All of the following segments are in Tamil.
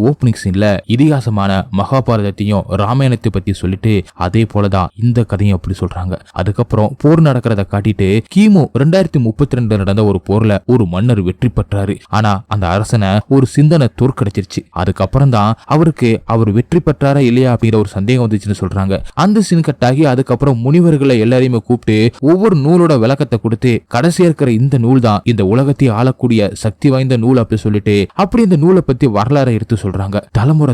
ஓப்பனிங் சீன்ல இதிகாசமான மகாபாரதத்தையும் ராமாயணத்தை பத்தி சொல்லிட்டு அதே போலதான் இந்த கதையும் அப்படி சொல்றாங்க. அதுக்கப்புறம் போர் நடக்கிறத காட்டிட்டு கிமு 2032 நடந்த ஒரு போர்ல ஒரு மன்னர் வெற்றி பெற்றாரு. ஆனா அந்த அரசனை ஒரு சிந்தனை தோற்கடிச்சிருச்சு. அதுக்கப்புறம் தான் அவர் வெற்றி பெற்றாரா இல்லையா அப்படிங்கிற ஒரு சந்தேகம் வந்துச்சுன்னு சொல்றாங்க. அந்த சீன் கட்டாகி அதுக்கப்புறம் முனிவர்களை எல்லாரையுமே கூப்பிட்டு ஒவ்வொரு நூலோட விளக்கத்தை கொடுத்து கடைசியா இருக்கிற இந்த நூல் தான் இந்த உலகத்தை ஆளக்கூடிய சக்தி வாய்ந்த நூல் அப்படி சொல்லிட்டு அப்படி இந்த நூலை பத்தி வரலாறு எடுத்து சொல்றாங்க.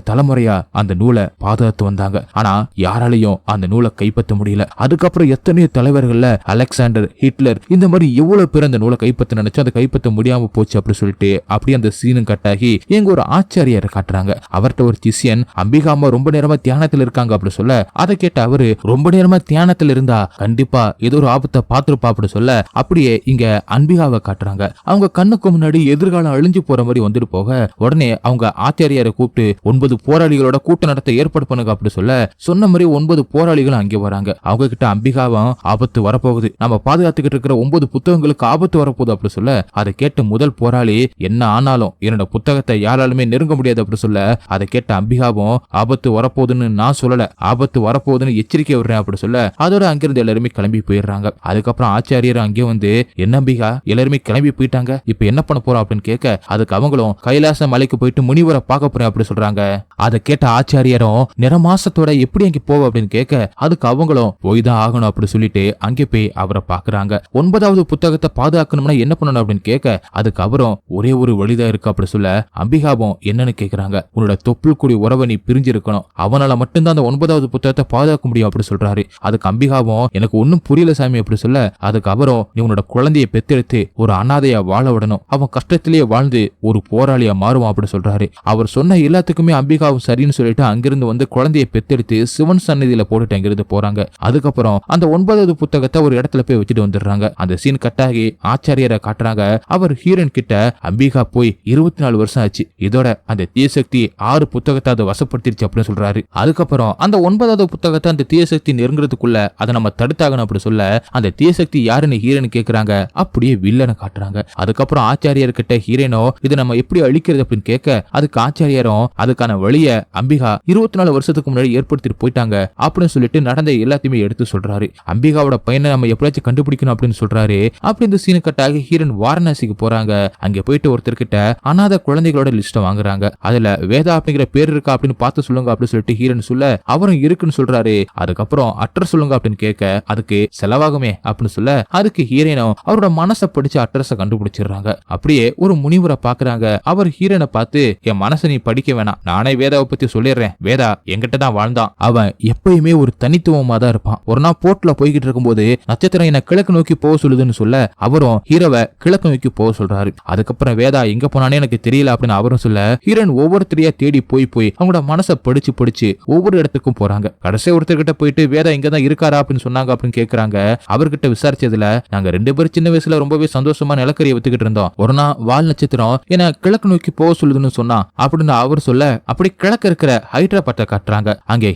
தலைமுறையா அந்த நூலை பாதுகாத்து வந்தாங்க. ஆனா யாராலையும் அந்த நூலை கைப்பற்ற முடியல. அதுக்கப்புறம் எத்தனையோ தலைவர்கள்ல அலெக்சாண்டர், ஹிட்லர் இந்த மாதிரி எவ்வளவு பேர் அந்த நூலை கைப்பற்ற நினைச்சு அதை கைப்பற்ற முடியாம போச்சு அப்படி சொல்லிட்டு அப்படி அந்த சீனும் கட்டாகி எங்க ஒரு ஆச்சாரியர் காட்டுறாங்க. அவர்கிட்ட ஒரு சிஷ்யன் அம்பிகாமா ரொம்ப நேரமா தியானத்தில் இருக்காங்க அப்படி சொல்ல அதை கேட்ட அவரு ரொம்ப நேரமா தியானத்தில் இருந்தா கண்டிப்பா ஏதோ ஒரு ஆபத்தை பார்த்துருப்பா அப்படி சொல்ல அப்படியே இங்க அம்பிகாவை காட்டுறாங்க. அவங்க கண்ணுக்கு முன்னாடி எதிர்காலம் அழிஞ்சு போற மாதிரி வந்துட்டு போக உடனே அவங்க ஆச்சாரியாரை கூப்பிட்டு 9 போராளிகளோட கூட்ட நடத்த ஏற்பாடு பண்ணுங்க அப்படி சொல்ல சொன்ன மாதிரி 9 போராளிகளும் அங்கே வராங்க. அவங்க கிட்ட அம்பிகாவும் ஆபத்து வரப்போகுது, நம்ம பாதுகாத்துக்கிட்டு இருக்கிற 9 புத்தகங்களுக்கு ஆபத்து வரப்போகுது அப்படி சொல்ல அதை கேட்ட முதல் போராளி என்ன ஆனாலும் என்னோட புத்தகத்தை யாராலுமே நெருங்க முடியாது அப்படி சொல்ல அதை கேட்ட அம்பிகாவும் ஆபத்து வரப்போகுதுன்னு நான் சொல்லல, ஆபத்து வரப்போகுதுன்னு எச்சரிக்கை விடுறேன் அப்படி சொல்ல அதோட அங்கிருந்து எல்லாருமே கிளம்பி போயிடுறாங்க. அதுக்கப்புறம் ஆச்சாரியர் அங்கே வந்து என்ன அம்பிகா எல்லாருமே கிளம்பி போயிட்டாங்க, இப்ப என்ன பண்ண போறோம் அப்படின்னு கேட்க அதுக்கு அவங்களும் கைலாச மலைக்கு போயிட்டு முனிவரை பார்க்க போறேன் அப்படி சொல்றாங்க. அதை கேட்ட ஆச்சாரியரும் நிறமாசத்தோட எப்படி அங்கே போவ அப்படின்னு கேட்க அதுக்கு அவங்களும் போய் தான் ஆகணும் அப்படி சொல்லிட்டு அங்கே போய் அவரை பாக்குறாங்க. 9வது புத்தகத்தை பாதுகாக்கணும்னா என்ன பண்ணணும் அப்படின்னு கேட்க அதுக்கு அவரும் ஒரே ஒரு வழிதான் இருக்கு அப்படி சொல்ல அம்பிகாவும் என்னன்னு கேக்குறாங்க. உன்னோட தொப்புள் கூடிய உறவை நீ பிரிஞ்சிருக்கணும், அவனால மட்டும்தான் அந்த 9வது புத்தகத்தை பாதுகாக்க முடியும் அப்படி சொல்றாரு. அதுக்கு அம்பிகாவும் எனக்கு ஒன்னும் புரியல சாமி அப்படி சொல்ல அதுக்கு அவரும் நீ உன்னோட குழந்தைய பெத்தெடுத்து ஒரு அனாதையா வாழ விடணும், அவன் கஷ்டத்திலேயே வாழ்ந்து ஒரு போராளியா மாறுவான் அப்படி சொல்றாரு. அவர் சொன்ன எல்லாத்துக்குமே அம்பிகாவும் சரின்னு சொல்லிட்டு அங்கிருந்து வந்து குழந்தைய பெத்தெடுத்து சிவன் சன்னதியில போட்டுட்டு அங்கிருந்து போறாங்க. அதுக்கப்புறம் அந்த 9வது புத்தகத்தை ஒரு இடத்துல போய் வச்சுட்டு வந்துடுறாங்க. அந்த சீன் கட்டாகி ஆச்சாரியரை காட்டுறாங்க. அவர் ஹீரன் கிட்ட அம்பிகா போய் 24 வருஷம் ஆச்சு, இதோட அந்த தீயசக்தி 6 புத்தகத்தை அதை வசப்படுத்திருச்சு அப்படின்னு சொல்றாரு. அதுக்கப்புறம் அந்த 9வது புத்தகத்தை அந்த தீயசக்தி நெருங்குறதுக்குள்ள அதை நம்ம தடுத்தாகணும் அப்படி சொல்ல அந்த தீயசக்தி யாருன்னு ஹீரன் கேக்குறாங்க. அப்படியே வில்லனை காட்டுறாங்க. அதுக்கப்புறம் ஆச்சாரியர் கிட்ட ஹீரனோ இதை நம்ம எப்படி அழிக்கிறது அப்படின்னு கேட்க அதுக்கு ஆச்சாரியரும் அதுக்கான வழிய அம்பிகா 24 வருஷத்துக்கு முன்னாடி ஏற்படுத்திட்டு போயிட்டாங்க அப்படின்னு சொல்லிட்டு நடந்த எல்லாத்தையுமே எடுத்து சொல்றாரு. அம்பிகாவோட பையனை நம்ம எப்படியாச்சும் கண்டுபிடிக்கணும் அப்படின்னு சொல்றாரு. அப்படி இந்த சீனு கட்டாக ஹீரன் வாரணாசிக்கு போறாங்க. அங்க போயிட்டு ஒருத்தர்கிட்ட அனாதை குழந்தைகளோட லிஸ்ட வாங்குறாங்க. அதுல வேதா அப்படிங்கிற பேர் இருக்கா அப்படின்னு பார்த்து சொல்லுங்க அப்படின்னு சொல்லிட்டு ஹீரன் சொல்ல அவரும் இருக்குன்னு சொல்றாரு. அதுக்கப்புறம் அட்ரஸ் சொல்லுங்க அப்படின்னு கேட்க அதுக்கு செலவாகுமே அப்படின்னு சொல்ல அதுக்கு ஹீரனும் அவரோட மனசை படிச்சு அட்ரஸ கண்டுபிடிச்சிடுறாங்க. அப்படியே ஒரு முனிவரை பாக்குறாங்க. அவர் ஹீரனை பார்த்து என் மனசை நீ படிக்க வேணாம், நானே வேதாவை பத்தி சொல்லிடுறேன், வேதா என்கிட்ட தான் வாழ்ந்தான், அவன் எப்பயுமே ஒரு தனித்துவமா தான் இருப்பான். ஒரு நாள் போட்ல போய்கிட்டு இருக்கும்போது நட்சத்திரம் என்ன கிழக்கு நோக்கி போக சொல்லுதுன்னு சொல்ல அவரும் ஹீரோவை கிழக்கு நோக்கி போக சொல்றாரு. அதுக்கப்புறம் வேதா எங்க போனானே எனக்கு தெரியல அப்படின்னு அவரும் சொல்ல ஹீரோன் ஒவ்வொருத்தரையா தேடி போய் அவங்களோட மனசை படிச்சு ஒவ்வொரு இடத்துக்கும் போறாங்க. கடைசி ஒருத்தர்கிட்ட போயிட்டு வேதா இங்கதான் இருக்காரா அப்படின்னு சொன்னாங்க அப்படின்னு கேக்குறாங்க. அவர்கிட்ட விசாரிச்சதுல நாங்க 2 பேரும் சின்ன வயசுல ரொம்பவே சந்தோஷமா நிலக்கரியை வித்துக்கிட்டு இருந்தோம், ஒரு நாள் வால் நட்சத்திரம் என்ன கிழக்கு நோக்கி போக சொல்லுதுன்னு சொன்னா அப்படின்னு அவர் சொல்ல அப்படி கிழக்கு இருக்கிற ஹைதராபாத்தை காட்டுறாங்க. அங்கே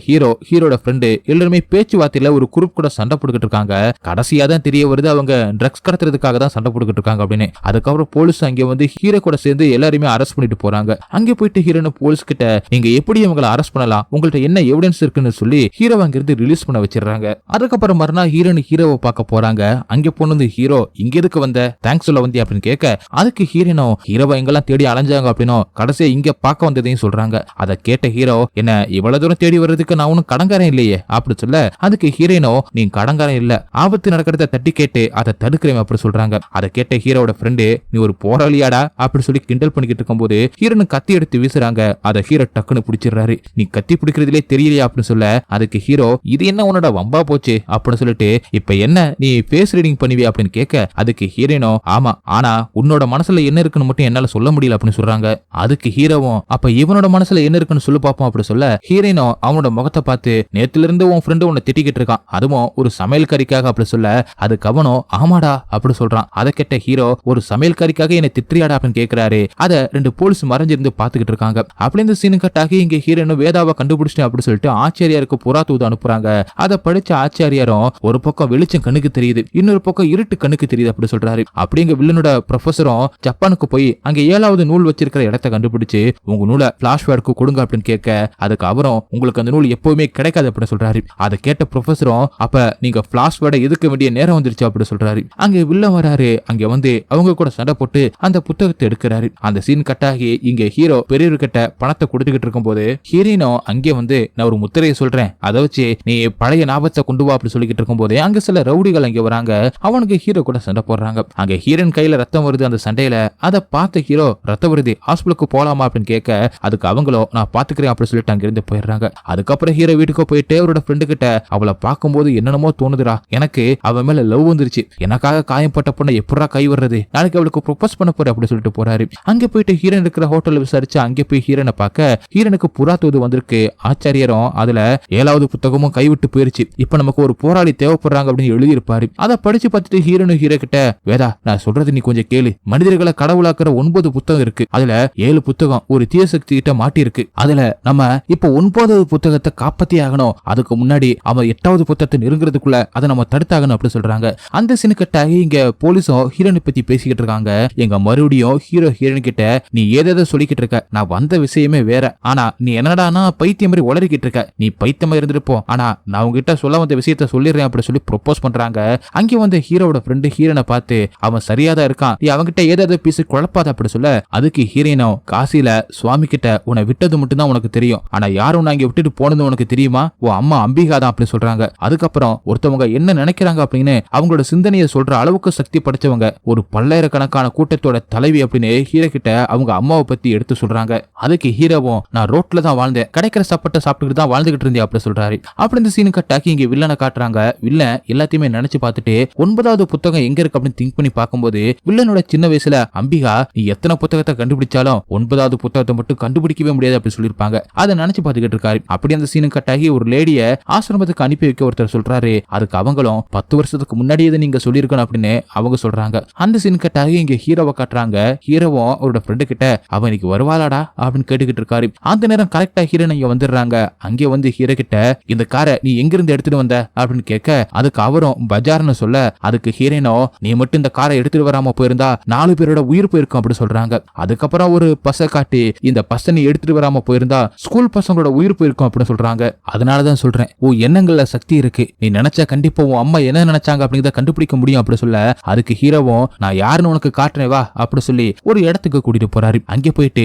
ஹீரோட ஃப்ரெண்டு எல்லாருமே பேச்சுவார்த்தையில ஒரு குரூப் கூட சண்டை போட்டுக்கிட்டு இருக்காங்க. கடைசியா தான் தெரிய வருது அவங்க ட்ரக்ஸ் கடத்துறதுக்காக தான் சண்டை போட்டுக்கிட்டு இருக்காங்க அப்படின்னு. அதுக்கப்புறம் போலீஸ் அங்கே வந்து ஹீரோ கூட சேர்ந்து எல்லாருமே அரெஸ்ட் பண்ணிட்டு போறாங்க. அங்கே போயிட்டு ஹீரோன போலீஸ் கிட்ட நீங்க எப்படி இவங்களை அரெஸ்ட் பண்ணலாம், உங்கள்ட்ட என்ன எவிடன்ஸ் இருக்குன்னு சொல்லி ஹீரோ அங்கிருந்து ரிலீஸ் பண்ண வச்சிடறாங்க. அதுக்கப்புறம் மறுநாள் ஹீரோவை பார்க்க போறாங்க. அங்கே போனது ஹீரோ இங்க எதுக்கு வந்த, தேங்க்ஸ் சொல்ல வந்தி அப்படின்னு கேட்க அதுக்கு ஹீரோவை எங்கெல்லாம் தேடி அலைஞ்சாங்க அப்படின்னோ கடைசியா இங்க பார்க்க வந்ததையும் சொல்றாங்க. அதை கேட்ட ஹீரோ என்ன இவ்வளவு தூரம் தேடி வர்றதுக்கு நான் ஒன்னும் கடங்காரன் இல்லையே அப்படி சொல்ல அதுக்கு ஹீரோனோ நீ கடங்காரன் இல்ல, ஆபத்து நடக்கிறத தட்டி கேட்டு அதை தடுக்கிறேன் அப்படி சொல்றாங்க. அதை கேட்ட ஹீரோட ஃப்ரெண்டு நீ ஒரு போராளியாடா அப்படி சொல்லி கிண்டல் பண்ணிக்கிட்டு இருக்கும்போது ஹீரோனு கத்தி எடுத்து வீசுறாங்க. அதை ஹீரோ டக்குன்னு பிடிச்சிடுறாரு. நீ கத்தி பிடிக்கிறதுலே தெரியலையா அப்படின்னு சொல்ல அதுக்கு ஹீரோ இது என்ன உன்னோட வம்பா போச்சு அப்படின்னு சொல்லிட்டு இப்ப என்ன நீ ஃபேஸ் ரீடிங் பண்ணுவியா அப்படின்னு கேட்க அதுக்கு ஹீரோனோ ஆமா, ஆனா உன்னோட மனசுல என்ன இருக்குன்னு மட்டும் என்னால சொல்ல முடியல அப்படின்னு சொல்றாங்க. அதுக்கு ஹீரோவும் அப்ப இவனோட மனசுல என்ன இருக்குன்னு சொல்லு பாப்போம் அப்படி சொல்ல ஹீரோனோ அவனோட முகத்தை பார்த்து நேத்துல இருந்து உன் ஃப்ரெண்டு உன்னை திட்டிக்கிட்டு இருக்கான், அதுவும் ஒரு சமையல்காரிக்காக அப்படி சொல்ல அதுக்கு அவனோ ஆமாடா அப்படி சொல்றான். அதை கேட்ட ஹீரோ ஒரு சமையல்காரிக்காக என்ன திட்டியாடா அப்படின்னு கேட்கிறாரு. அதை 2 போலீஸ் மறைஞ்சிருந்து பாத்துக்கிட்டு இருக்காங்க. அப்படி இந்த சீனு கட்டாகி இங்க ஹீரோனு வேதாவை கண்டுபிடிச்சிட்டேன் அப்படி சொல்லிட்டு ஆச்சாரியாருக்கு புறா தூது அனுப்புறாங்க. அதை படிச்ச ஆச்சாரியாரும் ஒரு பக்கம் வெளிச்சம் கண்ணுக்கு தெரியுது, இன்னொரு பக்கம் இருட்டு கண்ணுக்கு தெரியுது அப்படி சொல்றாரு. அப்படிங்க வில்லனோட ப்ரொஃபஸரும் ஜப்பானுக்கு போய் அங்க 7வது நூல் வச்சிருக்கிற இடத்தை கண்டுபிடிச்சு உங்க நூலை பிளாஷ்பேக்கு கொடுங்க அப்படின்னு கேட்க அதுக்கு அவரும் உங்களுக்கு அந்த நூல் எப்பவுமே கிடைக்காது அப்படின்னு சொல்றாரு. அதை கேட்ட ப்ரொஃபஸரும் அப்ப நீங்க பிளாஷ்பேர்டை எதுக்க வேண்டிய நேரம் வந்துருச்சு அப்படின்னு சொல்றாரு. அங்க வில்லன் வராரு. அங்க வந்து அவங்க கூட சண்டை போட்டு அந்த புத்தகத்தை எடுக்கிறாரு. அந்த சீன் கட்டாகி இங்க ஹீரோ பெரியவர்கிட்ட பணத்தை கொடுத்துக்கிட்டு இருக்கும் போது ஹீரோயினும் அங்கே வந்து நான் ஒரு முத்திரையை சொல்றேன், அதை வச்சு நீ பழைய ஞாபகத்தை கொண்டு வா அப்படி சொல்லிக்கிட்டு இருக்கும் போதே அங்க சில ரவுடிகள் அங்க வராங்க. அவனுக்கு ஹீரோ கூட சண்டை போடுறாங்க. அங்க ஹீரோயின் கையில ரத்தம் வருது அந்த சண்டையில. அதை பார்த்த ஹீரோ ரத்தம் வருது ஹாஸ்பிட்டலுக்கு போலாமா அப்படின்னு கேட்க அதுக்கு அவங்களோ நான் பாத்துக்கிறேன் அப்படி சொல்லிட்டு அங்க இருந்து போயிடுறாங்க. அதுக்கப்புறம் ஹீரோ வீட்டுக்கு போயிட்டு அவரோட ஃப்ரெண்டு கிட்ட அவளை பார்க்கும்போது என்னென்னமோ தோணுதுடா, எனக்கு அவன் மேல லவ் வந்துருச்சு, எனக்காக காயப்பட்ட பொண்ணை எப்படா கை வர்றது, நாளைக்கு அவளுக்கு ப்ரொபோஸ் பண்ண போற அப்படி சொல்லிட்டு போறாரு. அங்க போயிட்டு ஹீரோன் இருக்கிற ஹோட்டல்ல விசாரிச்சு அங்க போய் ஹீரோனை பார்க்க ஹீரோனுக்கு புறா தூது வந்திருக்கு. ஆச்சாரியரும் அதுல 7வது புத்தகமும் கைவிட்டு போயிருச்சு, இப்ப நமக்கு ஒரு போராளி தேவைப்படுறாங்க அப்படின்னு எழுதி இருப்பாரு. அதை படிச்சு பார்த்துட்டு ஹீரோனு ஹீரோ கிட்ட வேதா நான் சொல்றது நீ கொஞ்சம் கேளு, மனிதர்களை கடவுளாக்குற 9 புத்தகம் இருக்கு, அதுல 7 புத்தகம் ஒரு தீய சக்தி கிட்ட மாட்டி இருக்கு, அதுல நம்ம இப்ப 9வது புத்தகத்தை காப்பாத்தி ஆகணும், அதுக்கு முன்னாடி அவன் 8வது புத்தகத்தை நெருங்குறதுக்குள்ள அதை நம்ம தடுத்தாகணும் அப்படி சொல்றாங்க. அந்த சீனுக்கட்டாகி இங்க போலீஸும் ஹீரோனை பத்தி பேசிக்கிட்டு இருக்காங்க. எங்க மறுபடியும் ஹீரோ ஹீரோன் கிட்ட நீ ஏதேதோ சொல்லிக்கிட்டு இருக்க, நான் வந்த விஷயமே வேற, ஆனா நீ என்னடானா பைத்தியம் மாதிரி உளறிக்கிட்டு இருக்க, நீ பைத்தியமா இருந்திருப்போம், ஆனா நான் உங்ககிட்ட சொல்ல வந்த விஷயத்த சொல்லிடுறேன் அப்படி சொல்லி ப்ரொபோஸ் பண்றாங்க. அங்கே வந்து ஹீரோட ஃப்ரெண்டு ஹீரோனை பார்த்து அவன் சரியாதான் இருக்கான், நீ அவங்கிட்ட ஏதாவது பீஸ் குழப்பாத அப்படி சொல்ல அதுக்கு ஹீரோனோ காசில சுவாமி கிட்ட உன்னை விட்டது மட்டும் தான் உனக்கு தெரியும், ஆனா யாரும் உன்னை அங்க விட்டுட்டு போனது உனக்கு தெரியுமா, உன் அம்மா அம்பிகா தான் அப்படி சொல்றாங்க. அதுக்கப்புறம் ஒருத்தவங்க என்ன நினைக்கிறாங்க அப்படின்னு அவங்களோட சிந்தனையை சொல்ற அளவுக்கு சக்தி படைச்சவங்க ஒரு பல்லாயிரக்கணக்கான கூட்டத்தோட தலைவி அப்படின்னு ஹீரோ கிட்ட அவங்க அம்மாவை பத்தி எடுத்து சொல்றாங்க. அதுக்கு ஹீரோவும் நான் ரோட்ல தான் வாழ்ந்தேன், கிடைக்கிற சாப்பாட்டை சாப்பிட்டுட்டு தான் வாழ்ந்துகிட்டு இருந்தேன் அப்படி சொல்றாரு. அப்படி இந்த சீனு கட்டாக்கி இங்க வில்லனை காட்டுறாங்க. வில்லன் எல்லாத்தையுமே நினைச்சு பார்த்துட்டு 9வது புத்தகம் எங்க இருக்கு அப்படின்னு திங்க் பண்ணி பார்க்கும்போது வில்லனோட சின்ன வயசுல அம்பிகா நீ எத்தனை புத்தகத்தை கண்டுபிடிச்சாலும் 9வது புத்தகத்தை மட்டும் கண்டுபிடிக்கவே முடியாது அப்படி சொல்லிருப்பாங்க. அதை நினைச்சு பார்த்துக்கிட்டு இருக்காரு. அப்படி அந்த சீனு கட்டாகி ஒரு லேடிய ஆசிரமத்துக்கு அனுப்பி வைக்க ஒருத்தர் சொல்றாரு. அதுக்கு அவங்களும் 10 வருஷத்துக்கு முன்னாடியே இதை நீங்க சொல்லிருக்கணும் அப்படின்னு அவங்க சொல்றாங்க. அந்த சீனு கட்டாகி இங்க ஹீரோவை காட்டுறாங்க. ஹீரோவும் அவரோட ஃப்ரெண்டு கிட்ட அவன் இன்னைக்கு வருவாளாடா அப்படின்னு கேட்டுக்கிட்டு இருக்காரு. அந்த நேரம் கரெக்டா ஹீரோன் இங்க வந்துடுறாங்க. அங்கே வந்து ஹீரோ கிட்ட இந்த காரை நீ எங்கிருந்து எடுத்துட்டு வந்த அப்படின்னு கேட்க அதுக்கு அவரும் பஜார்னு சொல்ல அதுக்கு ஹீரோனோ நீ மட்டும் இந்த காரை எடுத்துட்டு வராம போயிருந்தா 4 பேரோட உயிர் போயிருக்கும் அப்படி சொல்றாங்க. அதுக்கப்புறம் ஒரு பச காட்டி இந்த பச நீ எடுத்துட்டு வராம போயிருந்தா ஸ்கூல் பசங்களோட உயிர் போயிருக்கும் அப்படின்னு சொல்றாங்க. அதனாலதான் சொல்றேன் உன் எண்ணங்கள்ல சக்தி இருக்கு, நீ நினைச்சா கண்டிப்பா உன் அம்மா என்ன நினைச்சாங்க அப்படிங்கிறத கண்டுபிடிக்க முடியும் அப்படி சொல்ல அதுக்கு ஹீரோவும் நான் யாருன்னு உனக்கு காட்டுறேன் வா அப்படி சொல்லி ஒரு இடத்துக்கு கூட்டிட்டு போறாரு. அங்கே போயிட்டு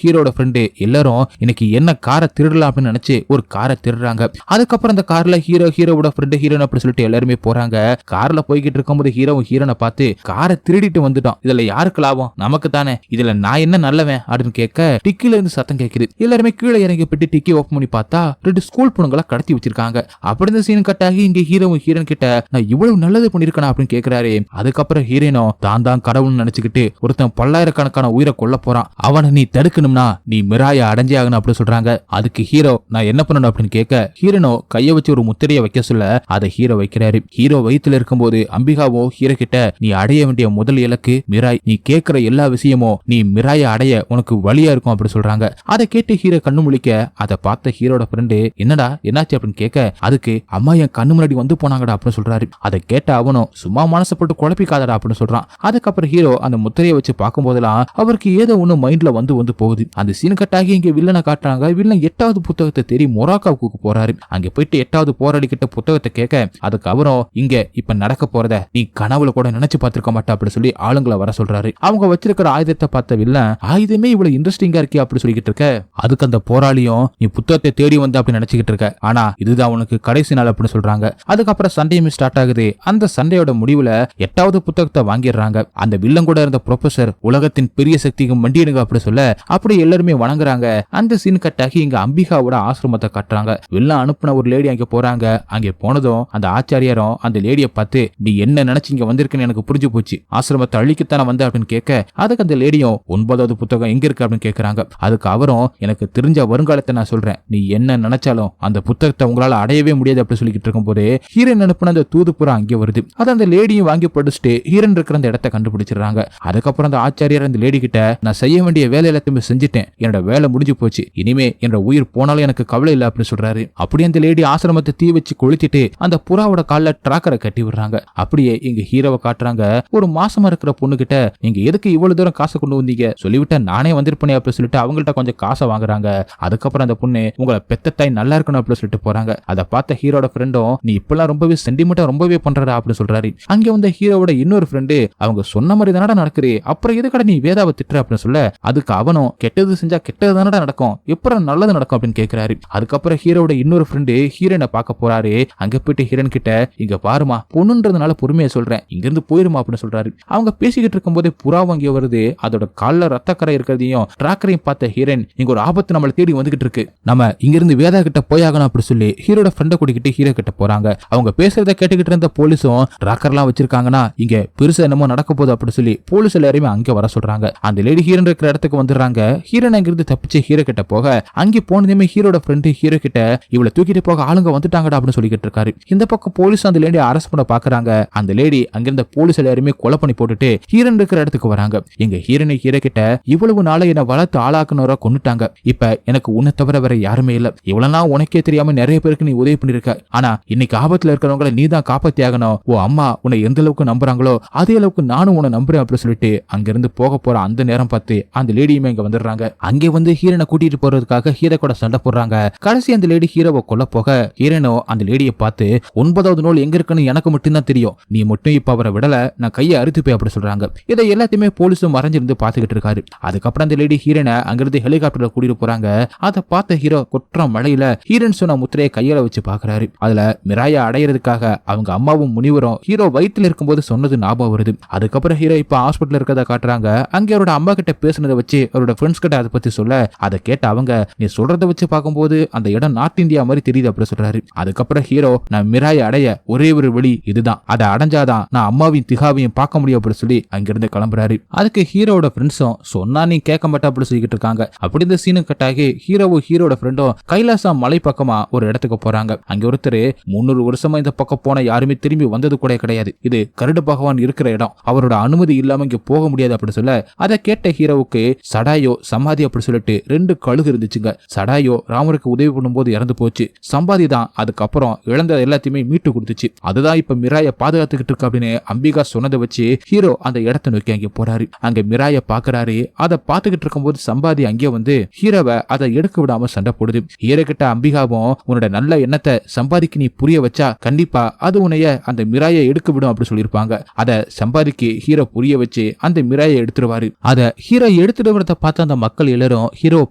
ஹீரோட ஃப்ரெண்டு எல்லாரும் இன்னைக்கு என்ன காரை திருடலாம் அப்படின்னு நினைச்சு ஒரு காரை திருடுறாங்க. அதுக்கப்புறம் அந்த கார்ல ஹீரோவோட ஃப்ரெண்டு ஹீரோன் அப்படி சொல்லிட்டு எல்லாருமே போறாங்க. கார்ல போய்கிட்டு இருக்கும்போது ஹீரோனை பார்த்து காரை திருடிட்டு வந்துட்டோம், இதுல யாருக்கு லாபம், நமக்கு தானே, இதுல நான் என்ன நல்லவன் அப்படின்னு கேட்க டிக்கில இருந்து சத்தம் கேட்குது. எல்லாருமே கீழே இறங்கி போயிட்டு டிக்கி ஓபன் பண்ணி பார்த்தா 2 ஸ்கூல் பொண்ணுங்களை கடத்தி வச்சிருக்காங்க. அப்படி இந்த சீன் கட்டாகி இங்க ஹீரோன் கிட்ட நான் இவ்வளவு நல்லது பண்ணிருக்கேன் அப்படின்னு கேட்கிறாரு. அதுக்கப்புறம் ஹீரோனோ தான் கடவுள்னு நினைச்சுக்கிட்டு ஒருத்தன் பல்லாயிரக்கணக்கான உயிரை கொல்ல போறான், அவனை நீ தடுக்கணும்னா நீ மிராய அடைஞ்சே ஆகணும் அப்படி சொல்றாங்க. அதுக்கு ஹீரோ நான் என்ன பண்ணணும் அப்படின்னு கேட்க ஹீரோனோ கைய வச்சு ஒரு முத்திரையை வைக்க சொல்ல அதை ஹீரோ வைக்கிறாரு. ஹீரோ வயித்துல இருக்கும்போது அம்பிகாவோ ஹீரோ கிட்ட நீ அடைய வேண்டிய முதல் இலக்கு மிராய், நீ கேட்கிற எல்லா விஷயமும் நீ மிராய அடைய உனக்கு வழியா இருக்கும் அப்படி சொல்றாங்க. அதை கேட்டு ஹீரோ கண்ணு முழிக்க அதை பார்த்த ஹீரோட ஃப்ரெண்டு என்னடா என்னாச்சு அப்படின்னு கேட்க அதுக்கு அம்மா என் கண்ணு முன்னாடி வந்து போனாங்கடா அப்படின்னு சொல்றாரு. அதை கேட்ட அவனும் சும்மா மனசை போட்டு குழப்பிக்காதடா அப்படின்னு சொல்றான். அதுக்கப்புறம் ஹீரோ அந்த முத்திரையை வச்சு பார்க்கும் போதெல்லாம் அவருக்கு ஏதோ ஒண்ணு மைண்ட்ல வந்து போகுது. அந்த சீன் கட்டாகி இங்க வில்லனை காட்டுறாங்க. வில்லன் 8வது புத்தகத்தை தேடி மொராக்காவுக்கு போறாரு. அங்க போயிட்டு 8வது போராளி கிட்ட புத்தகத்தை கேட்க அதுக்கு அவரும் இங்க இப்ப நடக்க போறத நீ கனவுல கூட நினைச்சு பார்த்திருக்க மாட்டா அப்படி சொல்லி ஆளுங்களை வர சொல்றாரு. அவங்க வச்சிருக்கிற ஆயுதத்தை பார்த்த வில்லன் ஆயுதமே இவ்வளவு இன்ட்ரெஸ்டிங்கா இருக்கே அப்படி சொல்லிக்கிட்டு இருக்க அதுக்கு அந்த போராளியும் நீ புத்தகத்தை தேடி வந்து அப்படி நினைச்சுக்கிட்டு இருக்க, ஆனா இதுதான் உனக்கு கடைசி நாள் அப்படின்னு சொல்றாங்க. அதுக்கப்புறம் சண்டையுமே ஸ்டார்ட் ஆகுது. அந்த சண்டையோட முடிவுல 8வது புத்தகத்தை வாங்கிடுறாங்க. அந்த வில்லன் கூட இருந்த ப்ரொஃபசர் உலகத்தின் பெரிய சக்திக்கு மண்டியனுங்க அப்படி சொல்ல அப்படி எல்லாருமே வணங்குறாங்க. அந்த சீன் கட்டாகி இங்க அம்பிகாவோட ஆசிரமத்தை கட்டுறாங்க. வில்லன் அனுப்புன ஒரு லேடி அங்க போறாங்க. அங்கே போனதும் அந்த ஆச்சாரியரும் அந்த லேடியை பார்த்து நீ என்ன நினைச்சு இங்க வந்திருக்குன்னு எனக்கு புரிஞ்சு போச்சு, ஆசிரமத்தை அழிக்கத்தான வந்த அப்படின்னு கேட்க அதுக்கு அந்த லேடியும் 9வது புத்தகம் எங்க இருக்கு அப்படின்னு கேட்கறாங்க. அதுக்கு அவரும் எனக்கு தெரிஞ்ச வருங்காலத்தை நான் சொல்றேன், நீ என்ன நினைச்சாலும் அந்த புத்தகத்தை உங்களால அடையவே முடியாது அப்படி சொல்லிக்கிட்டு இருக்கும் போது ஹீரோன் அனுப்புன அந்த தூதுப்புறம் அங்கே வருது. அது அந்த லேடியும் வாங்கி படிச்சுட்டு ஹீரோன் இருக்கிற அந்த இடத்தை கண்டுபிடிச்சிடறாங்க. அதுக்கப்புறம் அந்த ஆச்சாரியர் அந்த லேடி கிட்ட நான் செய்ய வேண்டிய வேலை எல்லாத்தையுமே செஞ்சுட்டேன், என்னோட வேலை முடிஞ்சு போச்சு, இனிமே என்னோட உயிர் போனாலும் எனக்கு கவலை இல்லை அப்படின்னு சொல்றாரு. அப்படியே அந்த லேடி ஆசிரமத்தை தீ வச்சு கொளுத்திட்டு அந்த புறாவோட கால்ல டிராக்கரை கட்டி விடுறாங்க. அப்படியே இங்க ஹீரோவை காட்டுறாங்க. ஒரு மாசமா இருக்கிற பொண்ணு கிட்ட நீங்க எதுக்கு இவ்வளவு தூரம் காசு கொண்டு வந்தீங்க சொல்லிவிட்டா நானே வந்திருப்பேன் பண்ணி அப்படின்னு சொல்லிட்டு அவங்கள்ட்ட கொஞ்சம் காசை வாங்குறாங்க. அதுக்கப்புறம் அந்த பொண்ணு உங்களை பெத்த தாய் நல்லா இருக்கணும் அப்படின்னு சொல்லிட்டு போறாங்க. அதை பார்த்த ஹீரோட ஃப்ரெண்டும் நீ இப்பெல்லாம் ரொம்பவே சென்டிமெண்டா ரொம்பவே பண்றடா அப்படின்னு சொல்றாரு. அங்க வந்து ஹீரோவோட இன்னொரு ஃப்ரெண்டு அவங்க சொன்ன மாதிரி தானடா நடக்குது, அப்புறம் எதுக்கட நீ வேதாவை திட்டுற அப்படின்னு சொல்ல அதுக்கு அவனும் கெட்டது செஞ்சா கெட்டது தானடா நடக்கும், எப்பறம் நல்லது நடக்கும் அப்படின்னு கேட்கிறாரு. அதுக்கப்புறம் ஹீரோட இன்னொரு ஃப்ரெண்டு ஹீரோனை பார்க்க போறாரு. அங்க போயிட்டு ஹீரோன் கிட்ட இங்க பாருமா பொண்ணுன்றதுனால பொறுமையை சொல்றேன், இங்க இருந்து போயிருமா அப்படின்னு சொல்றாரு. அவங்க பேசிக்கிட்டு இருக்கும் போதே புறா வாங்கி வருது. அதோட கால்ல ரத்தக்கரை இருக்கிறதையும் டிராக்கரையும் பார்த்த ஹீரோன் இங்க ஒரு ஆபத்து நம்மளை தேடி வந்துகிட்டு இருக்கு, நம்ம இங்க இருந்து வேதா கிட்ட போயாகணும் அப்படி சொல்லி ஹீரோட ஃப்ரெண்டை கூட்டிக்கிட்டு ஹீரோ கிட்ட போறாங்க. அவங்க பேசுறத கேட்டுக்கிட்டு இருந்த போலீஸும் டிராக்கர்லாம் வச்சிருக்காங்கன்னா இங்க பெருசா என்னமோ நடக்க போகுது அப்படி சொல்லி போலீஸ் எல்லாருமே அங்க வர சொல்றாங்க. அந்த லேடி ஹீரோன் இருக்கிற இடத்துக்கு வந்துடுறாங்க. ஹீரோன் அங்கிருந்து தப்பிச்சு ஹீரோ கிட்ட போக அங்கே போனதுமே ஹீரோட ஃப்ரெண்டு ஹீரோ கிட்ட இவளை தூக்கிட்டு போக ஆளுங்க வந்துட்டாங்கடா அப்படின்னு சொல்லிக்கிட்டு இருக்காரு. இந்த பக்கம் போலீஸ் அந்த லேடி அரெஸ்ட் பண்ண பாக்குறாங்க. அந்த லேடி அங்கிருந்த போலீஸ் எல்லாருமே கொலை பண்ணி போட்டுட்டு ஹீரோன் இருக்கிற இடத்துக்கு வராங்க. எங்க ஹீரோனை ஹீரோ கிட்ட இவ்வளவு நாளை என்ன வளர்த்து ஆளாக்குனவரா கொண்டுட்டாங்க, இப்ப எனக்கு உன்னை தவிர வேற யாருமே இல்ல, இவ்வளவு நாள் உனக்கே தெரியாம நிறைய பேருக்கு நீ உதவி பண்ணிருக்க, ஆனா இன்னைக்கு ஆபத்துல இருக்கிறவங்களை நீ தான் காப்பாத்தி ஆகணும், ஓ அம்மா உன்னை எந்த அளவுக்கு நம்புறாங்களோ அதே அளவுக்கு நானும் உன்னை நம்புறேன் அப்படின்னு சொல்லிட்டு அங்கிருந்து போக போற அந்த நேரம் பார்த்து அந்த லேடியுமே இங்க வந்துடுறாங்க. அங்கே வந்து ஹீரோனை கூட்டிட்டு போறதுக்காக ஹீரோ கூட சண்டை போடுறாங்க. கடைசி அந்த லேடி ஹீரோவை கொல்ல போக ஹீரோனோ அந்த லேடியை பார்த்து 9வது நூல் எங்க இருக்குன்னு எனக்கு மட்டும்தான் தெரியும், நீ மட்டும் இப்ப அவரை விடல நான் கையை அறுத்துப்பே அப்படி சொல்றாங்க. இதை எல்லாத்தையுமே போலீஸும் மறைஞ்சிருந்து பாத்துக்கிட்டு இருக்காரு. அதுக்கப்புறம் அந்த லேடி ஹீரோனை அங்கிருந்து ஹெலிகாப்டர்ல கூட்டிட்டு போறாங்க. அதை பார்த்த ஹீரோ குற்றம் மழையில ஹீரோன் சொன்ன முத்திரையை கையில வச்சு பாக்குறாரு. அதுல மிராயா அடையிறதுக்காக அவங்க அம்மாவும் முனிவரும் ஹீரோ வயிற்றுல இருக்கும்போது சொன்னது ஞாபகம் வருது. அதுக்கப்புறம் ஹீரோ இப்ப ஹாஸ்பிட்டல் இருக்கத காட்டுறாங்க. அங்க அவரோட அம்மா கிட்ட பேசுனதை வச்சு அவரோட ஃப்ரெண்ட்ஸ் கிட்ட அதை பத்தி சொல்ல அதை கேட்ட அவங்க நீ சொல்றதை வச்சு பார்க்கும்போது அந்த இடம் நார்த் இந்தியா மாதிரி தெரியுது அப்படி சொல்றாரு. அதுக்கப்புறம் ஹீரோ நான் மிராயை அடைய ஒரே ஒரு வழி இதுதான், அதை அடைஞ்சாதான் நான் அம்மாவின் திகாவையும் பார்க்க முடியும் அப்படி சொல்லி அங்கிருந்து கிளம்புறாரு. அதுக்கு ஹீரோட ஃப்ரெண்ட்ஸும் சொன்னா நீ கேட்க மாட்டா அப்படி சொல்லிக்கிட்டு இருக்காங்க. அப்படி இந்த சீனு கட்டாகி ஹீரோவும் ஹீரோட ஃப்ரெண்டும் கைலாசா மலை பக்கமா ஒரு இடத்துக்கு போறாங்க. அங்க ஒருத்தர் 300 வருஷமா இந்த பக்கம் போன யாருமே திரும்பி வந்தது கூட கிடையாது, இது கருட பகவான் இருக்கிற இடம், அவரோட அனுமதி இல்லாம இங்க போக முடியாது அப்படி சொல்ல அதை கேட்ட ஹீரோவுக்கு சடாயோ சமாதி அப்படி சொல்லிட்டு 2 கழுகு இருந்துச்சுங்க. சடாயோ ராமருக்கு உதவி பண்ணும்போது இறந்து போச்சு, சம்பாதி தான் அதுக்கப்புறம் இழந்த எல்லாத்தையுமே மீட்டு கொடுத்துச்சு, அதுதான் இப்ப மிராய பாதுகாத்துக்கிட்டு இருக்கு அப்படின்னு அம்பிகா சொன்னதை வச்சு ஹீரோ அந்த இடத்தை நோக்கி அங்கே போறாரு. அங்க மிராய பாக்குறாரு. அதை பார்த்துக்கிட்டு இருக்கும்போது சம்பாதி அங்கே வந்து ஹீரோவை அதை எடுக்க விடாம சண்டை போடுது. ஹீரோ கிட்ட அம்பிகாவும் உன்னோட நல்ல எண்ணத்தை சம்பாதிக்கு நீ புரிய வச்சா கண்டிப்பா அது உன்னைய அந்த மிராயை எடுக்க விடும் அப்படி சொல்லியிருப்பாங்க. அதை சம்பாதிக்கு ஹீரோ புரிய வச்சு அந்த மிராயை எடுத்துருவாரு. அதை ஹீரோ எடுத்துட்டு வரத பார்த்து அந்த மக்கள் எல்லாரும் ஹீரோவை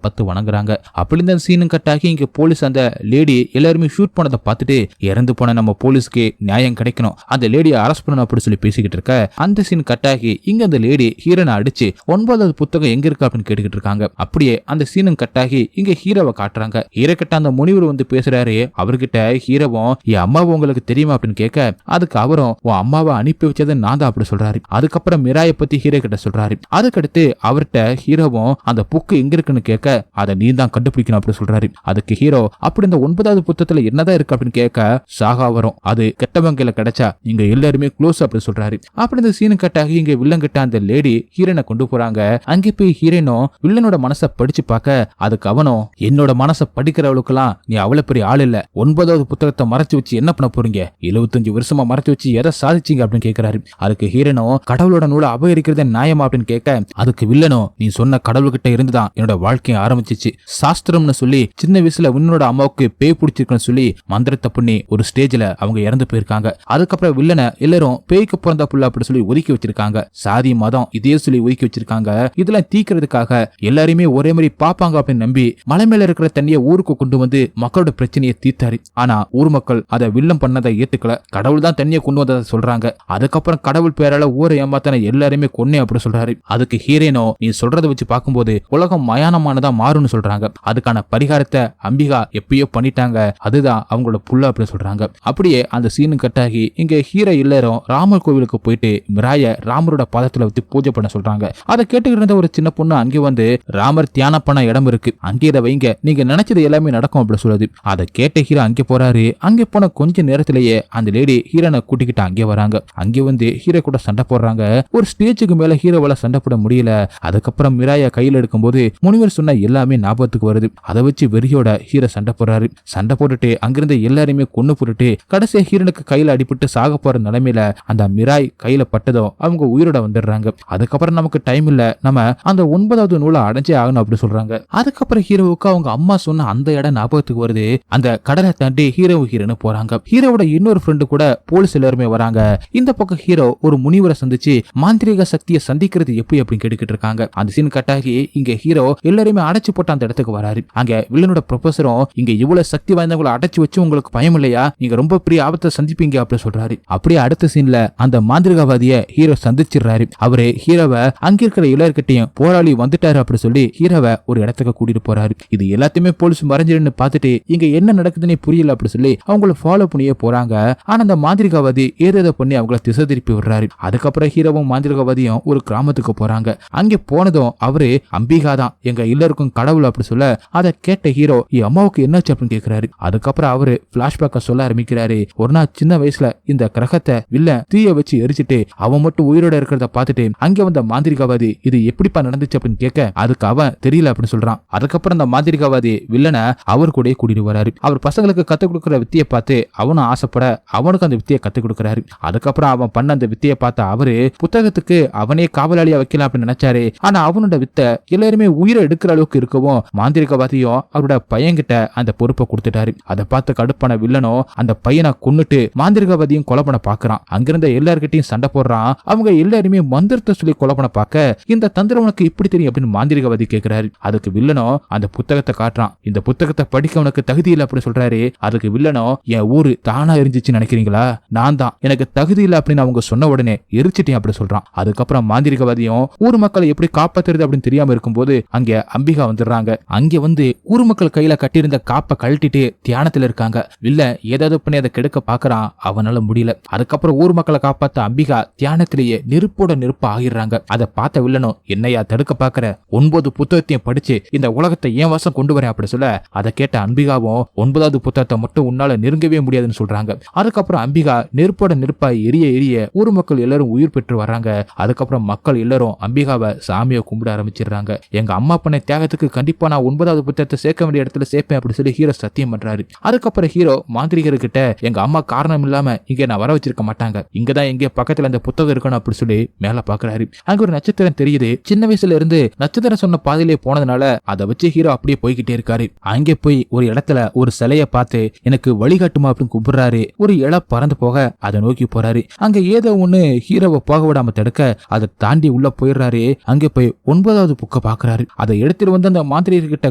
பார்த்து வணங்குறாங்க. அப்படி இந்த சீனும் கட்டாகி இங்க போலீஸ் அந்த லேடி எல்லாருமே ஷூட் பண்ணதை பார்த்துட்டு இறந்து போன நம்ம போலீஸ்க்கு நியாயம் கிடைக்கணும், அந்த லேடியை அரெஸ்ட் பண்ணணும் அப்படி சொல்லி பேசிக்கிட்டு இருக்க அந்த சீன் கட்டாகி இங்க அந்த லேடி ஹீரோனை அடிச்சு 9வது புத்தகம் எங்க இருக்கு அப்படின்னு கேட்டுக்கிட்டு இருக்காங்க. அப்படியே அந்த சீனும் கட்டாகி இங்க ஹீரோவை காட்டுறாங்க. ஹீரோ கிட்ட அந்த முனிவர் வந்து பேசுறாரு. அவர்கிட்ட ஹீரோவும் என் அம்மாவை உங்களுக்கு தெரியுமா அப்படின்னு கேட்க அதுக்கு அவரும் உன் அம்மாவை அனுப்பி வச்சது நான் தான் அப்படி சொல்றாரு. அதுக்கப்புறம் மிராயை பத்தி ஹீரோ கிட்ட சொல்றாரு. அதுக்கடுத்து அவர்கிட்ட ஹீரோவும் அந்த புக்கு எங்க இருக்குன்னு கேட்க அதை நீ தான் கண்டுபிடிக்கணும் அப்படி சொல்றாரு. அதுக்கு ஹீரோ அப்படி இந்த 9வது புத்தகத்துல என்னதான் இருக்கு அப்படின்னு கேட்க சாகா வரும், அது கெட்டவங்கையில கிடைச்சா இங்க எல்லாருமே க்ளோஸ் அப்படி சொல்றாரு. அப்படி இந்த சீனு கட்டாகி இங்க வில்லன் கிட்ட அந்த லேடி ஹீரோனை கொண்டு போறாங்க. அங்கே போய் ஹீரோனும் வில்லனோட மனசை படிச்சு பார்க்க அதுக்கு அவனும் என்னோட மனசை படிக்கிறவளுக்கெல்லாம் நீ அவ்வளவு பெரிய ஆள் இல்ல, 9வது புத்தகத்தை மறைச்சு வச்சு என்ன பண்ண போறீங்க, 75 வருஷமா மறைச்சு வச்சு எதை சாதிச்சீங்க அப்படின்னு கேட்கிறாரு. அதுக்கு ஹீரோனோ கடவுளோட நூலை அபகரிக்கிறத நியாயமா அப்படின்னு கேட்க அதுக்கு வில்லனோ நீ சொன்ன கடவுள்கிட்ட இருந்துதான் என்னோட வாழ்க்கையை ஆரம்பிச்சிச்சு, சாஸ்திரம்னு சொல்லி சின்ன வயசுல உன்னோட அம்மாவுக்கு பேய் பிடிச்சிருக்குன்னு சொல்லி மந்திரத்தை பண்ணி ஒரு ஸ்டேஜ்ல அவங்க இறந்து போயிருக்காங்க. அதுக்கப்புறம் வில்லனை எல்லாரும் பேய்க்கு பிறந்த புள்ள அப்படி சொல்லி ஒதுக்கி வச்சிருக்காங்க. சாதி மதம் இதே சொல்லி ஒதுக்கி வச்சிருக்காங்க. இதெல்லாம் தீக்கிறதுக்காக எல்லாருமே ஒரே மாதிரி பாப்பாங்க அப்படின்னு நம்பி மலை மேல இருக்கிற தண்ணியை ஊருக்கு கொண்டு வந்து மக்களோட பிரச்சனையை தீர்த்தாரு. ஆனா ஊர் மக்கள் அதை வில்லம் பண்ணதை ஏத்துக்கல, கடவுள் தான் தண்ணியை கொண்டு வந்ததை சொல்றாங்க. அதுக்கப்புறம் கடவுள் பேரால ஊரை ஏமாத்தான எல்லாருமே கொன்னே அப்படி சொல்றாரு. அதுக்கு ஹீரோனோ நீ சொல்றதை வச்சு பார்க்கும்போது உலகம் மயானமானதா மாறும்னு சொல்றாங்க. அதுக்கான பரிகாரத்தை அம்பிகா எப்பயோ பண்ணிட்டாங்க, அதுதான் அவங்களோட புள்ள அப்படி சொல்றாங்க. அப்படியே அந்த சீனு கட்டாகி இங்க ஹீரோ எல்லாரும் ராமர் கோவிலுக்கு போயிட்டு மிராய ராமரோட பாதத்துல வச்சு பூஜை பண்ண சொல்றாங்க. அதை கேட்டுக்கிட்டு இருந்த ஒரு சின்ன பொண்ணு அங்கே வந்து ராமர் தியானம் பண்ண இடம் இருக்கு, அங்கே இதை வைங்க, நீங்க நினைச்சது எல்லாமே நடக்கும் அப்படி சொல்லுது. அதை கேட்ட ஹீரோ அங்கே போறாரு. அங்கே போன கொஞ்ச நேரத்திலேயே அந்த லேடி ஹீரோனை கூட்டிக்கிட்டு அங்கே வராங்க. அங்கே வந்து ஹீரோ கூட சண்டை போடுறாங்க. ஒரு ஸ்டேஜுக்கு மேல ஹீரோவால சண்டை போட முடியல. அதுக்கப்புறம் மிராய கையில் எடுக்கும்போது முனிவர் சொன்ன எல்லாமே ஞாபகத்துக்கு வருது. அதை வச்சு வெறியோட ஹீரோ சண்டை போடுறாரு. சண்டை போட்டுட்டு அங்கிருந்து எல்லாருமே கொன்னு போட்டுட்டு கடைசியா ஹீரோனுக்கு கையில அடிபட்டு சாக போற நிலைமையில அந்த மிராய் கையில பட்டதோ அவங்க உயிரோட வந்துடுறாங்க. அதுக்கப்புறம் நமக்கு டைம் இல்ல, நம்ம அந்த 9 9வது நூலை அடைஞ்சே ஆகணும் அப்படி சொல்றாங்க. அதுக்கப்புறம் ஹீரோவுக்கு அவங்க அம்மா சொன்ன அந்த இடம் ஞாபகத்துக்கு வருது. அந்த கடலை தாண்டி ஹீரோன்னு போறாங்க. ஹீரோவோட இன்னொரு ஃப்ரெண்டு கூட போலீஸ் எல்லாருமே வராங்க. இந்த பக்கம் ஹீரோ ஒரு முனிவரை சந்திச்சு மாந்திரிக சக்தியை சந்திக்கிறது எப்படி அப்படின்னு கேட்டுக்கிட்டு இருக்காங்க. அந்த சீன் கட்டாகி இங்க ஹீரோ எல்லாருமே அடைச்சு போட்ட அந்த இடத்துக்கு வராரு. அங்க வில்லனோட ப்ரொஃபஸரும் இங்க இவ்வளவு சக்தி வாய்ந்தவங்களை அடைச்சு வச்சு உங்களுக்கு பயம் இல்லையா, நீங்க ரொம்ப பெரிய ஆபத்தை சந்திப்பீங்க அப்படின்னு சொல்றாரு. அப்படியே அடுத்த சீன்ல அந்த மாந்திரிகவாதிய ஹீரோ சந்திச்சிடுறாரு. அவரு ஹீரோவை அங்க இருக்கிற எல்லார்கிட்டையும் போராளி வந்துட்டாரு அப்படி சொல்லி ஹீரோவை ஒரு இடத்துக்கு கூட்டிட்டு போறாரு. இது எல்லாத்தையுமே போலீஸ் மறைஞ்சிருந்து பார்த்துட்டு இங்க என்ன நடக்குதுன்னு புரியல அப்படி சொல்லி அவங்கள ஃபாலோ பண்ணியே போறாங்க. ஆனா அந்த மாந்திரிகவாதி ஏதேதோ பண்ணி அவங்கள திசை திருப்பி விடுறாரு. அதுக்கப்புறம் ஹீரோவும் மாந்திரிகவாதியும் ஒரு கிராமத்துக்கு போறாங்க. அங்கே போனதும் அவரு அம்பிகா தான் எங்க எல்லாருக்கும் கடவுள் அப்படி சொல்ல அதை கேட்ட ஹீரோ என் அம்மாவுக்கு என்னாச்சு அப்படின்னு கேட்கிறாரு. அதுக்கப்புறம் அவரு பிளாஷ்பேக்க சொல்ல ஆரம்பிக்கிறாரு. ஒரு நாள் சின்ன வயசுல இந்த கிரகத்தை வில்லன் தீய வச்சு எரிச்சிட்டு அவன் மட்டும் உயிரோட இருக்கிறத பார்த்துட்டு அங்க வந்த மாந்திரிகவாதி இது எப்படிப்பா நடந்துச்சு அப்படின்னு கேட்க அதுக்கு அவன் தெரியல அப்படின்னு சொல்றான். அதுக்கப்புறம் அந்த மாந்திரிகவாதி வில்லனை அவர் கூட கூட்டிட்டு வராரு. அவர் பசங்களுக்கு கத்துக் கொடுக்கிற வித்தியை பார்த்து அவனும் ஆசைப்பட அவனுக்கு அந்த வித்தியை கத்துக் கொடுக்கிறாரு. அதுக்கப்புறம் அவன் பண்ண அந்த வித்தியை பார்த்த அவரு புத்தகத்துக்கு அவனே காவலாளியா வைக்கலாம் அப்படின்னு நினைச்சாரு. ஆனா அவனோட வித்தை எல்லாருமே உயிரை எடுக்கிற அளவுக்கு இருக்கவும் மாந்திரிகவாதியும் அவரோட பையன்கிட்ட அந்த பொறுப்பை கொடுத்துட்டாரு. அதை பார்த்து கடுப்பான வில்லனோ அந்த பையனை கொன்னுட்டு மாந்திரிகவாதியும் கொலை பண்ண பாக்குறான். அங்கிருந்த எல்லார்கிட்டையும் சண்டை போடுறான். அவங்க எல்லாருமே மந்திரத்தை சொல்லி கொலை பண்ண பார்க்க இந்த தந்திரம் உனக்கு இப்படி தெரியும் அப்படின்னு மாந்திரிகவாதி கேட்கிறாரு. அதுக்கு வில்லனோ அந்த புத்தகத்தை காட்டுறான். இந்த புத்தகத்தை படிக்க உனக்கு தகுதி இல்லை அப்படின்னு சொல்றாரு. அதுக்கு வில்லனோ என் ஊரு தானா எரிஞ்சிச்சு நினைக்கிறீங்களா, நான் தான் எனக்கு தகுதி இல்லை அப்படின்னு அவங்க சொன்ன உடனே எரிச்சிட்டேன் அப்படி சொல்றான். அதுக்கப்புறம் மாந்திரிகவாதியும் ஊர் மக்களை எப்படி காப்பாத்துறது அப்படின்னு தெரியாம இருக்கும்போது அங்க அம்பிகா வந்துடுறாங்க. அங்க வந்து ஊர் மக்கள் கையில கட்டியிருந்த காப்பை கழட்டிட்டு தியானத்துல இருக்காங்க. வில்ல ஏதாவது பண்ணி அதை கெடுக்க பாக்குறான், அவனால முடியல. அதுக்கப்புறம் ஊர் மக்களை காப்பாத்த அம்பிகா தியானத்திலேயே நெருப்போட நெருப்பு ஆகிடுறாங்க. அதை பார்த்த வில்லனும் என்னையா தடுக்க பாக்குற, 9 புத்தகத்தையும் படிச்சு இந்த உலகத்தை ஏன் வாசம் கொண்டு வரேன் அப்படி சொல்ல அதை கேட்ட அம்பிகாவும் 9வது புத்தகத்தை மட்டும் உன்னால நெருங்கவே முடியாதுன்னு சொல்றாங்க. அதுக்கப்புறம் அம்பிகா நெருப்போட நெருப்பாய் எரிய எரிய ஊர் மக்கள் எல்லாரும் உயிர் பெற்று வராங்க. அதுக்கப்புறம் மக்கள் எல்லாரும் அம்பிகாவை சாமியை கும்பிட ஆரம்பிச்சிடுறாங்க. எங்க அம்மா பண்ண தியாகத்துக்கு கண்டிப்பா நான் 9வது புத்தகத்தை சேர்க்க வேண்டிய இடத்துல சேர்ப்பேன் அப்படி சொல்லி ஹீரோ சத்தியம் பண்றாரு. அதுக்கப்புறம் ஹீரோ மாந்திரிகர்கிட்ட எங்க அம்மா காரணம் இல்லாம இங்க நான் வர வச்சிருக்க மாட்டாங்க, இங்கதான் எங்க பக்கத்துல அந்த புத்தகம் இருக்கணும் அப்படி சொல்லி மேல பாக்குறாரு. அங்க ஒரு நட்சத்திரம் தெரியுது. சின்ன வயசுல இருந்து நட்சத்திரம் சொன்ன பாதையிலே போனதுனால அதை வச்சு ஹீரோ அப்படியே போய்கிட்டே இருக்காரு. அங்கே போய் ஒரு இடத்துல ஒரு சிலைய பார்த்து எனக்கு வழிகாட்டுமா அப்படின்னு கூப்பிடுறாரு. ஒரு இலை பறந்து போக அதை நோக்கி போறாரு. அங்க ஏதோ ஒண்ணு ஹீரோவை போக விடாம தடுக்க அதை தாண்டி உள்ள போயிடுறாரு. அங்க போய் 9வது புக்க பாக்குறாரு. அதை எடுத்துட்டு வந்து அந்த மாந்திரிகிட்ட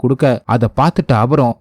கொடுக்க அதை பார்த்துட்டு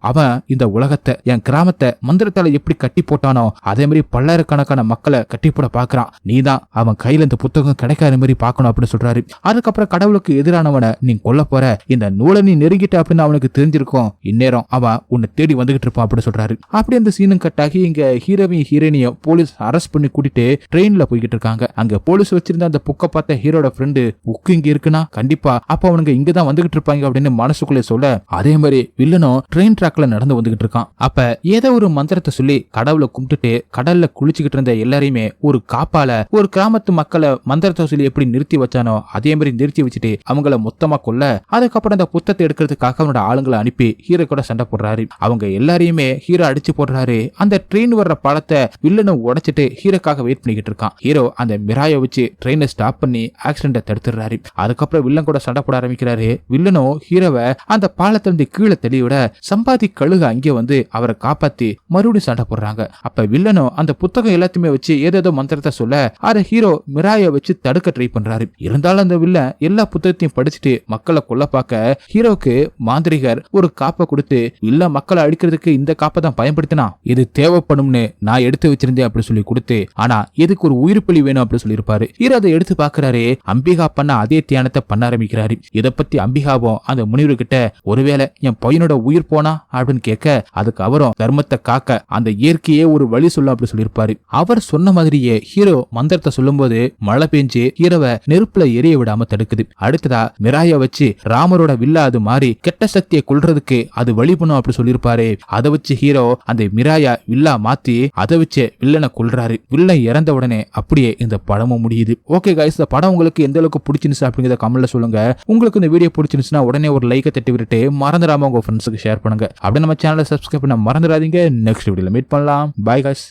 அவன் இந்த உலகத்தை என் கிராமத்தை மந்திரத்தால எப்படி கட்டி போட்டானோ அதே மாதிரி பல்லாயிரக்கணக்கான மக்களை கட்டி போட பாக்குறான். நீதான் அவன் கையில இந்த புத்தகம் கிடைக்காத மாதிரி பாக்கணும் அப்படின்னு சொல்றாரு. அதுக்கப்புறம் கடவுளுக்கு எதிரானவனை நீ கொல்ல போற, இந்த நூலை நீ நெருங்கிட்ட அப்படின்னு அவனுக்கு தெரிஞ்சிருக்கும், இந்நேரம் அவன் உன்னை தேடி வந்துகிட்டு இருப்பான் அப்படின்னு சொல்றாரு. அப்படி அந்த சீனும் கட்டாகி இங்க ஹீரோவையும் ஹீரோயினையும் போலீஸ் அரெஸ்ட் பண்ணி கூட்டிட்டு ட்ரெயின்ல போய்கிட்டு இருக்காங்க. அங்க போலீஸ் வச்சிருந்த அந்த புக்கை பார்த்த ஹீரோட ஃப்ரெண்டு புக்கு இங்க இருக்குன்னா கண்டிப்பா அப்ப அவனுங்க இங்கதான் வந்துகிட்டு இருப்பாங்க அப்படின்னு மனசுக்குள்ளே சொல்ல அதே மாதிரி வில்லனும் ட்ரெயின் ட்ராக்ல நடந்து வந்துகிட்டு இருக்கான். அப்ப ஏதோ ஒரு மந்திரத்தை சொல்லி கடவுளை கும்பிட்டுட்டு கடல்ல குளிச்சுக்கிட்டு இருந்த எல்லாரையுமே ஒரு காப்பால ஒரு கிராமத்து மக்களை மந்திரத்தை சொல்லி எப்படி நிறுத்தி வச்சானோ அதே மாதிரி நிறுத்தி வச்சுட்டு அவங்கள மொத்தமா கொல்ல அதுக்கப்புறம் அந்த புத்தகத்தை எடுக்கிறதுக்காக அவனோட ஆளுங்களை அனுப்பி ஹீரோ கூட சண்டை போடுறாரு. அவங்க எல்லாரையுமே ஹீரோ அடிச்சு போடுறாரு. அந்த ட்ரெயின் வர்ற பாலத்தை வில்லனும் உடைச்சிட்டு ஹீரோக்காக வெயிட் பண்ணிக்கிட்டு இருக்கான். ஹீரோ அந்த மிராயை வச்சு ட்ரெயினை ஸ்டாப் பண்ணி ஆக்சிடென்ட்டை தடுத்துறாரு. அதுக்கப்புறம் வில்லன் கூட சண்டை போட ஆரம்பிக்கிறாரு. வில்லனும் ஹீரோவை அந்த பாலத்துல இருந்து கீழே தெளிவிட சம்பாதி கழுக அங்கே வந்து அவரை காப்பாத்தி மறுபடியும் சண்டை போடுறாங்க. அப்ப வில்லனும் அந்த புத்தகம் எல்லாத்தையுமே வச்சு ஏதேதோ மந்திரத்தை சொல்ல அதை ஹீரோ மிராயை வச்சு தடுக்க ட்ரை பண்றாரு. இருந்தாலும் அந்த வில்லன் எல்லா புத்தகத்தையும் படிச்சுட்டு மக்களை கொல்ல பார்க்க ஹீரோக்கு மாந்திரிகர் ஒரு காப்பை கொடுத்து இல்ல மக்களை அடிக்கிறதுக்கு இந்த காப்பை தான் பயன்படுத்தினா இது தேவைப்படும்னு நான் எடுத்து வச்சிருந்தேன் அப்படி சொல்லி கொடுத்து ஆனா எதுக்கு ஒரு உயிர்ப்பலி வேணும் அப்படி சொல்லி இருப்பாரு. ஹீரோ அதை எடுத்து பாக்குறாரு. அம்பிகா பண்ண அதே தியானத்தை பண்ண ஆரம்பிக்கிறாரு. இதை பத்தி அம்பிகாவும் அந்த முனிவர்கிட்ட ஒருவேளை என் பையனோட உயிர் போனா அப்படின்னு கேட்க அதுக்கு அவரும் தர்மத்தை காக்க அந்த இயற்கையே ஒரு வழி சொல்லும் அப்படி சொல்லியிருப்பாரு. அவர் சொன்ன மாதிரியே ஹீரோ மந்திரத்தை சொல்லும் போது மழை பெஞ்சு ஹீரோவை நெருப்புல எரிய விடாம தடுக்குது. அடுத்ததா மிராய வச்சு ராமரோட வில்லா அது மாறி கெட்ட சக்தியை கொல்றதுக்கு அது வழி பண்ணும் அப்படி சொல்லியிருப்பாரு. அதை வச்சு ஹீரோ அந்த மிராயா வில்லா மாத்தி அதை வச்சு வில்லனை கொல்றாரு. வில்லன் இறந்த உடனே அப்படியே இந்த படமும் முடியுது. ஓகே கைஸ், இந்த படம் உங்களுக்கு எந்த அளவுக்கு பிடிச்சிருந்துச்சு அப்படிங்கறத கமெண்ட்ல சொல்லுங்க. உங்களுக்கு இந்த வீடியோ பிடிச்சிருந்துச்சுன்னா உடனே ஒரு லைக்கை தட்டி விட்டு மறந்துடாம உங்க ஃப்ரெண்ட்ஸுக்கு ஷேர் பண்ணுங்க. அப்படியே நம்ம சேனலை சப்ஸ்கிரைப் பண்ண மறந்துடாதீங்க. நெக்ஸ்ட் வீடியோல மீட் பண்ணலாம். Bye guys.